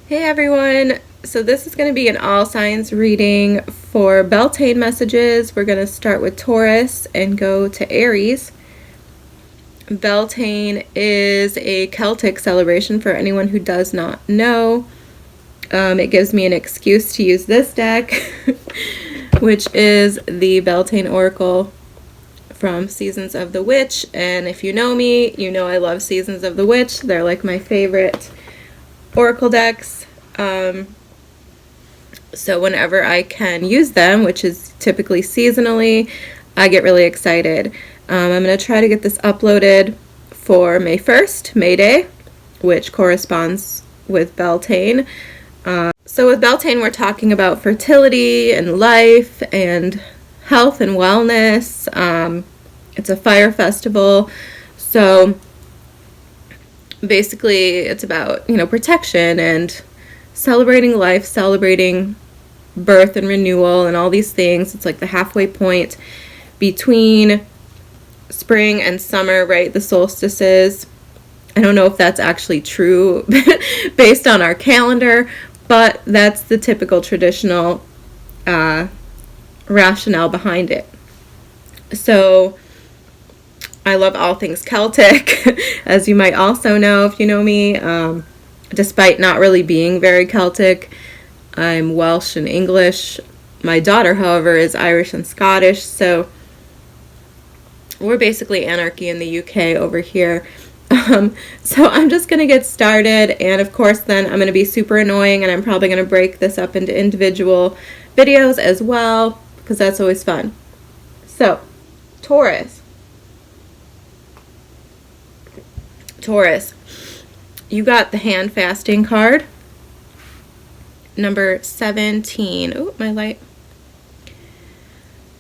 Hey everyone! So this is going to be an all signs reading for Beltane messages. We're going to start with Taurus and go to Aries. Beltane is a Celtic celebration for anyone who does not know. It gives me an excuse to use this deck, which is the Beltane Oracle from Seasons of the Witch. And if you know me, you know I love Seasons of the Witch. They're like my favorite Oracle decks. So whenever I can use them, which is typically seasonally, I get really excited. I'm going to try to get this uploaded for May 1st, May Day, which corresponds with Beltane. So with Beltane, we're talking about fertility and life and health and wellness. It's a fire festival. So basically it's about, protection and celebrating life, celebrating birth and renewal and all these things. It's like the halfway point between spring and summer, right? The solstices. I don't know if that's actually true based on our calendar, but that's the typical traditional rationale behind it. So I love all things Celtic, as you might also know if you know me. Despite not really being very Celtic, I'm Welsh and English. My daughter, however, is Irish and Scottish, so we're basically anarchy in the UK over here. So I'm just going to get started, and of course then I'm going to be super annoying, and I'm probably going to break this up into individual videos as well, because that's always fun. So, Taurus, you got the hand fasting card, number 17. Oh, my light.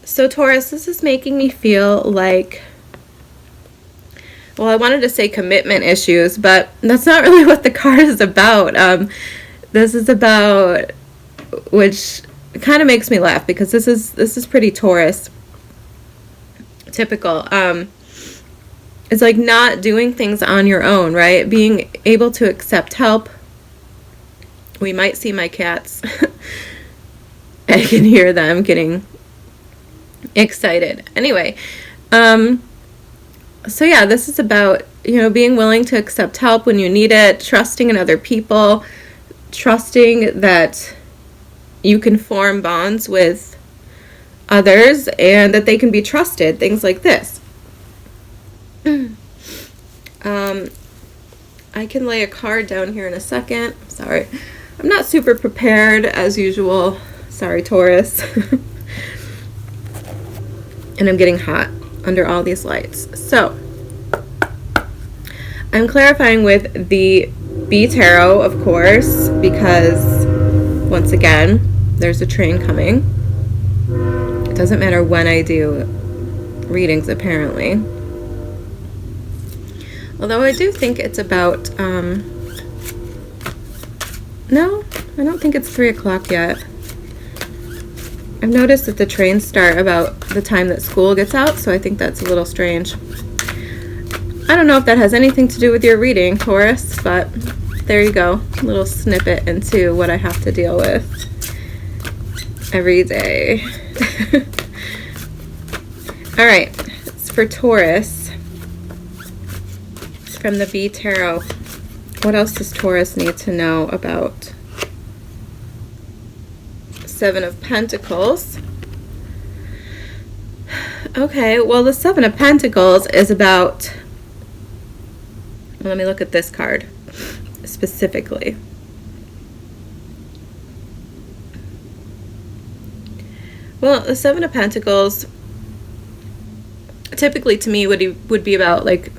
So Taurus, this is making me feel like, well, I wanted to say commitment issues, but that's not really what the card is about. This is about, which kind of makes me laugh because this is pretty Taurus typical. It's like not doing things on your own, right? Being able to accept help. We might see my cats. I can hear them getting excited. Anyway, so yeah, this is about, being willing to accept help when you need it, trusting in other people, trusting that you can form bonds with others and that they can be trusted, things like this. I can lay a card down here in a second. Sorry. I'm not super prepared as usual. Sorry, Taurus. And I'm getting hot under all these lights. So, I'm clarifying with the B Tarot, of course, because once again, there's a train coming. It doesn't matter when I do readings, apparently. Although I do think it's about, no, I don't think it's 3 o'clock yet. I've noticed that the trains start about the time that school gets out, so I think that's a little strange. I don't know if that has anything to do with your reading, Taurus, but there you go. A little snippet into what I have to deal with every day. All right, it's for Taurus. From the B Tarot. What else does Taurus need to know about? 7 of Pentacles. Okay, well, the 7 of Pentacles is about, let me look at this card specifically. Well, the 7 of Pentacles typically to me would be about like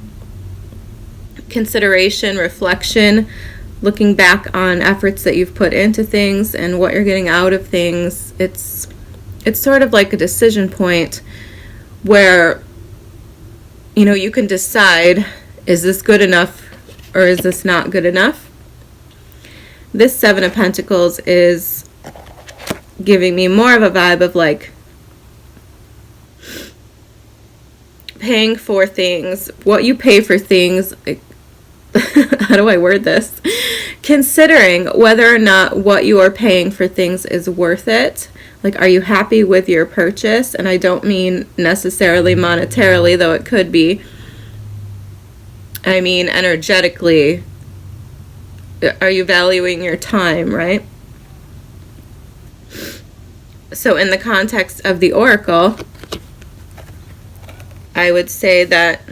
consideration, reflection, looking back on efforts that you've put into things and what you're getting out of things. It's sort of like a decision point where, you can decide, is this good enough or is this not good enough? This 7 of Pentacles is giving me more of a vibe of like paying for things, what you pay for things. How do I word this? considering whether or not what you are paying for things is worth it. Like, are you happy with your purchase? And I don't mean necessarily monetarily, though it could be. I mean energetically. Are you valuing your time, right? So in the context of the oracle, I would say that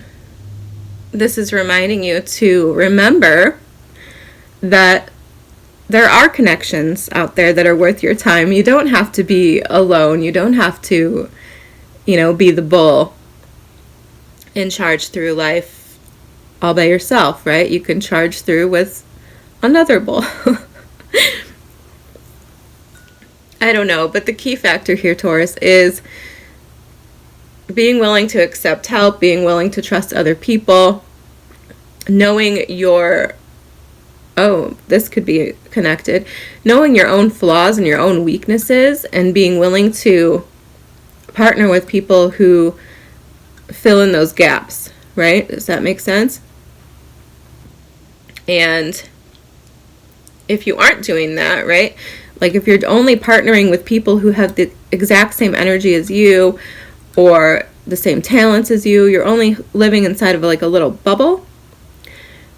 this is reminding you to remember that there are connections out there that are worth your time. You don't have to be alone. You don't have to, be the bull in charge through life all by yourself, right? You can charge through with another bull. I don't know, but the key factor here, Taurus, is being willing to accept help, being willing to trust other people, knowing this could be connected, knowing your own flaws and your own weaknesses, and being willing to partner with people who fill in those gaps, right? Does that make sense? And if you aren't doing that, right? Like if you're only partnering with people who have the exact same energy as you or the same talents as you, you're only living inside of like a little bubble,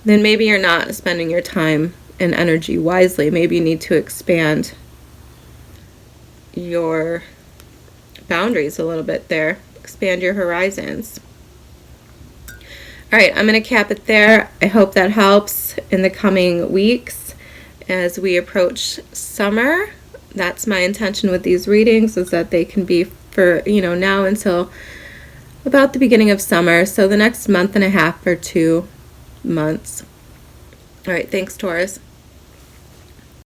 then maybe you're not spending your time and energy wisely. Maybe you need to expand your boundaries a little bit there. Expand your horizons. All right, I'm going to cap it there. I hope that helps in the coming weeks as we approach summer. That's my intention with these readings, is that they can be for, now until about the beginning of summer. So the next month and a half or 2 months. All right, thanks, Taurus.